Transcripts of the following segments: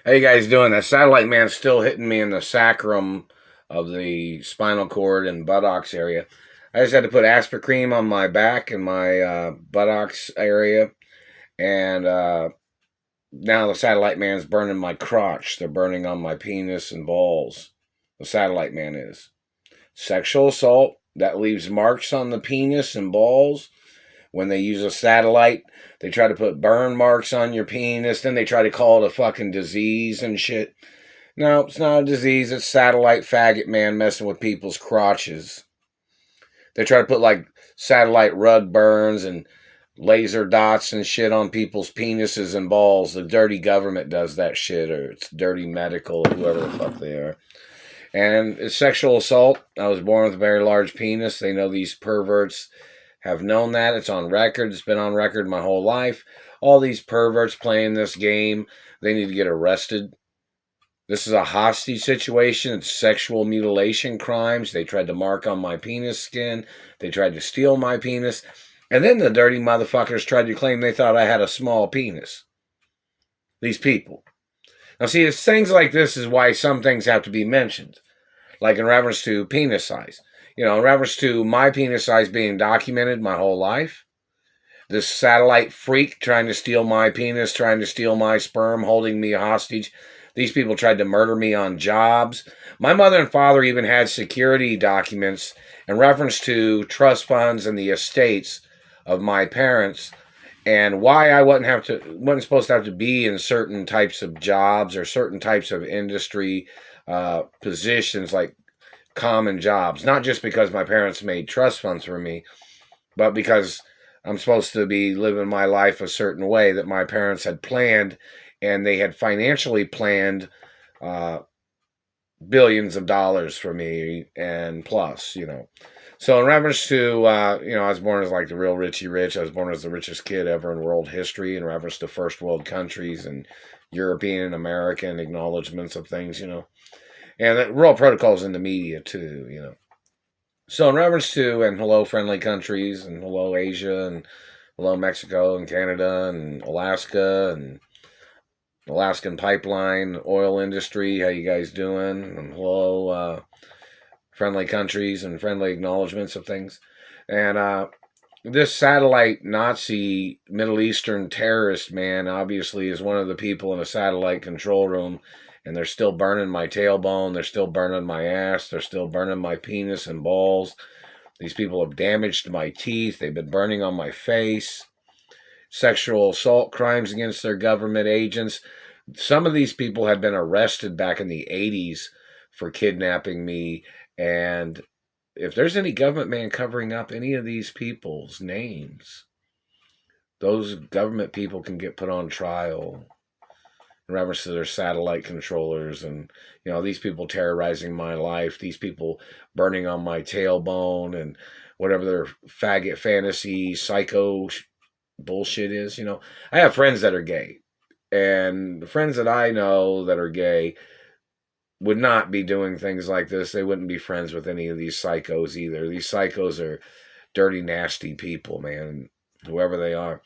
How you guys doing? That satellite man's still hitting me in the sacrum of the spinal cord and buttocks area. I just had to put aspirin on my back and my buttocks area, and now the satellite man's burning my crotch. They're burning on my penis and balls. The satellite man is sexual assault that leaves marks on the penis and balls. When they use a satellite, they try to put burn marks on your penis. Then they try to call it a fucking disease and shit. No, it's not a disease. It's satellite faggot man messing with people's crotches. They try to put like satellite rug burns and laser dots and shit on people's penises and balls. The dirty government does that shit, or it's dirty medical, or whoever the fuck they are. And it's sexual assault. I was born with a very large penis. They know these perverts have known that. It's on record. It's been on record my whole life. All these perverts playing this game, they need to get arrested. This is a hostage situation. It's sexual mutilation crimes. They tried to mark on my penis skin. They tried to steal my penis. And then the dirty motherfuckers tried to claim they thought I had a small penis. These people. Now see, it's things like this is why some things have to be mentioned. Like in reference to penis size. In reference to my penis size being documented my whole life. This satellite freak trying to steal my penis, trying to steal my sperm, holding me hostage. These people tried to murder me on jobs. My mother and father even had security documents in reference to trust funds and the estates of my parents and why I wasn't supposed to have to be in certain types of jobs or certain types of industry positions like common jobs. Not just because my parents made trust funds for me, but because I'm supposed to be living my life a certain way that my parents had planned, and they had financially planned billions of dollars for me and plus. So in reference to, I was born as like the real Richie Rich. I was born as the richest kid ever in world history in reference to first world countries and European and American acknowledgments of things, And the real protocols in the media too, So in reference to, and hello friendly countries, and hello Asia, and hello Mexico, and Canada, and Alaska, and Alaskan pipeline, oil industry, how you guys doing? And hello friendly countries and friendly acknowledgments of things. And this satellite Nazi Middle Eastern terrorist man obviously is one of the people in a satellite control room, and they're still burning my tailbone, they're still burning my ass, they're still burning my penis and balls. These people have damaged my teeth, they've been burning on my face. Sexual assault crimes against their government agents. Some of these people had been arrested back in the 80s for kidnapping me, and if there's any government man covering up any of these people's names, those government people can get put on trial in reference to their satellite controllers and, these people terrorizing my life, these people burning on my tailbone and whatever their faggot fantasy psycho bullshit is. I have friends that are gay, and the friends that I know that are gay would not be doing things like this. They wouldn't be friends with any of these psychos either. These psychos are dirty, nasty people, man, whoever they are.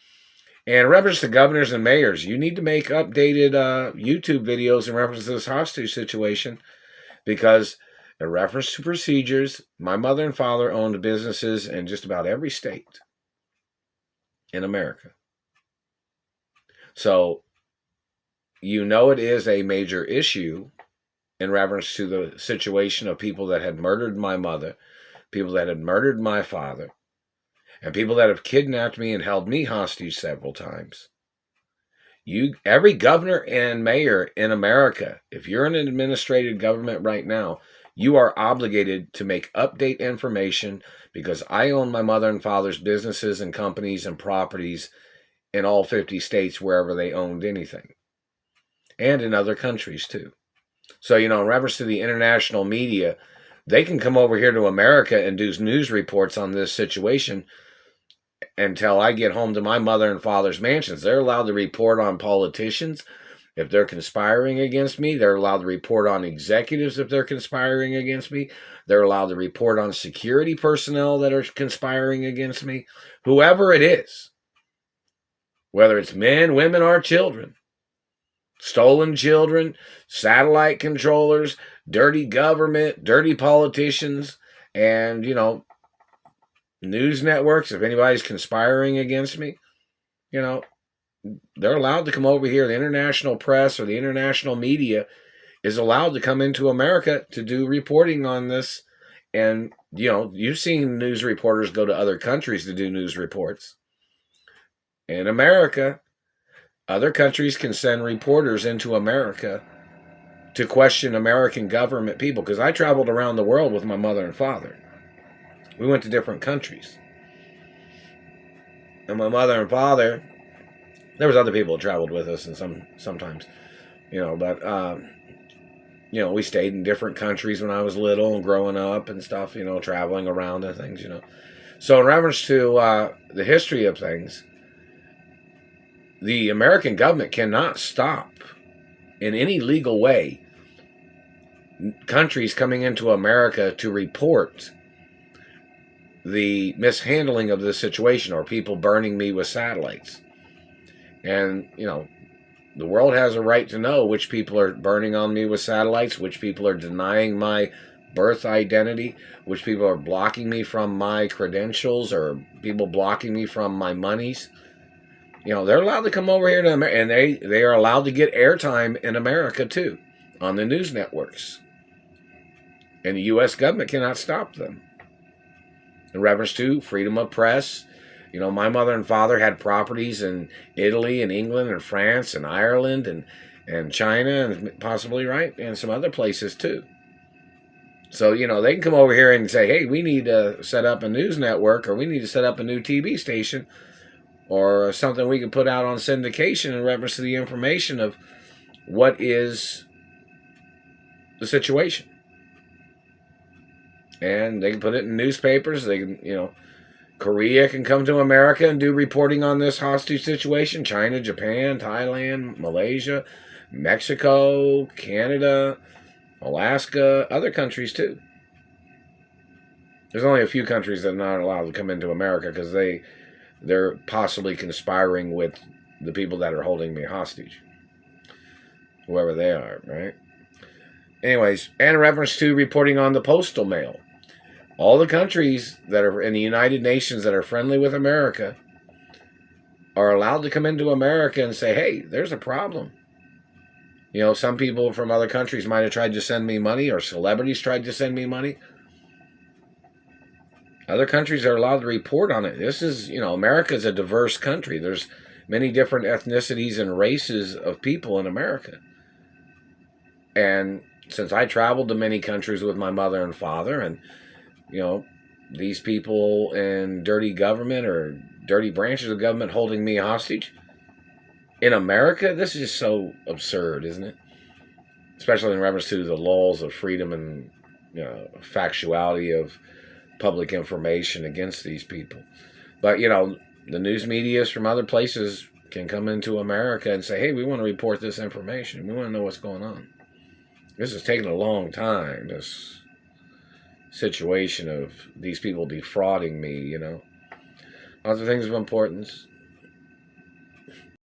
And in reference to governors and mayors, you need to make updated YouTube videos in reference to this hostage situation, because in reference to procedures, my mother and father owned businesses in just about every state in America. So, it is a major issue in reference to the situation of people that had murdered my mother, people that had murdered my father, and people that have kidnapped me and held me hostage several times. Every governor and mayor in America, if you're in an administrative government right now, you are obligated to make update information, because I own my mother and father's businesses and companies and properties in all 50 states wherever they owned anything, and in other countries too. So, in reference to the international media, they can come over here to America and do news reports on this situation until I get home to my mother and father's mansions. They're allowed to report on politicians if they're conspiring against me. They're allowed to report on executives if they're conspiring against me. They're allowed to report on security personnel that are conspiring against me. Whoever it is, whether it's men, women, or children, Stolen children, satellite controllers, dirty government, dirty politicians, and, news networks. If anybody's conspiring against me, you know, they're allowed to come over here. The international press or the international media is allowed to come into America to do reporting on this. And, you've seen news reporters go to other countries to do news reports. In America, other countries can send reporters into America to question American government people. Because I traveled around the world with my mother and father. We went to different countries. And my mother and father, there was other people that traveled with us, and sometimes, but we stayed in different countries when I was little and growing up and stuff, traveling around and things, So in reference to the history of things, the American government cannot stop in any legal way countries coming into America to report the mishandling of the situation or people burning me with satellites. And, the world has a right to know which people are burning on me with satellites, which people are denying my birth identity, which people are blocking me from my credentials, or people blocking me from my monies. They're allowed to come over here to America, and they are allowed to get airtime in America too, on the news networks. And the U.S. government cannot stop them. In reference to freedom of press, my mother and father had properties in Italy and England and France and Ireland and China and possibly, right, and some other places too. So, they can come over here and say, hey, we need to set up a news network, or we need to set up a new TV station, or something we can put out on syndication in reference to the information of what is the situation. And they can put it in newspapers. They can, Korea can come to America and do reporting on this hostage situation. China, Japan, Thailand, Malaysia, Mexico, Canada, Alaska, other countries too. There's only a few countries that are not allowed to come into America because they're possibly conspiring with the people that are holding me hostage. Whoever they are, right? Anyways, and in reference to reporting on the postal mail. All the countries that are in the United Nations that are friendly with America are allowed to come into America and say, hey, there's a problem. Some people from other countries might have tried to send me money, or celebrities tried to send me money. Other countries are allowed to report on it. This is, America's a diverse country. There's many different ethnicities and races of people in America. And since I traveled to many countries with my mother and father, and these people in dirty government or dirty branches of government holding me hostage in America, this is just so absurd, isn't it? Especially in reference to the laws of freedom and factuality of public information against these people. But the news medias from other places can come into America and say, hey, we want to report this information. We want to know what's going on. This is taking a long time, this situation of these people defrauding me, Lots of things of importance.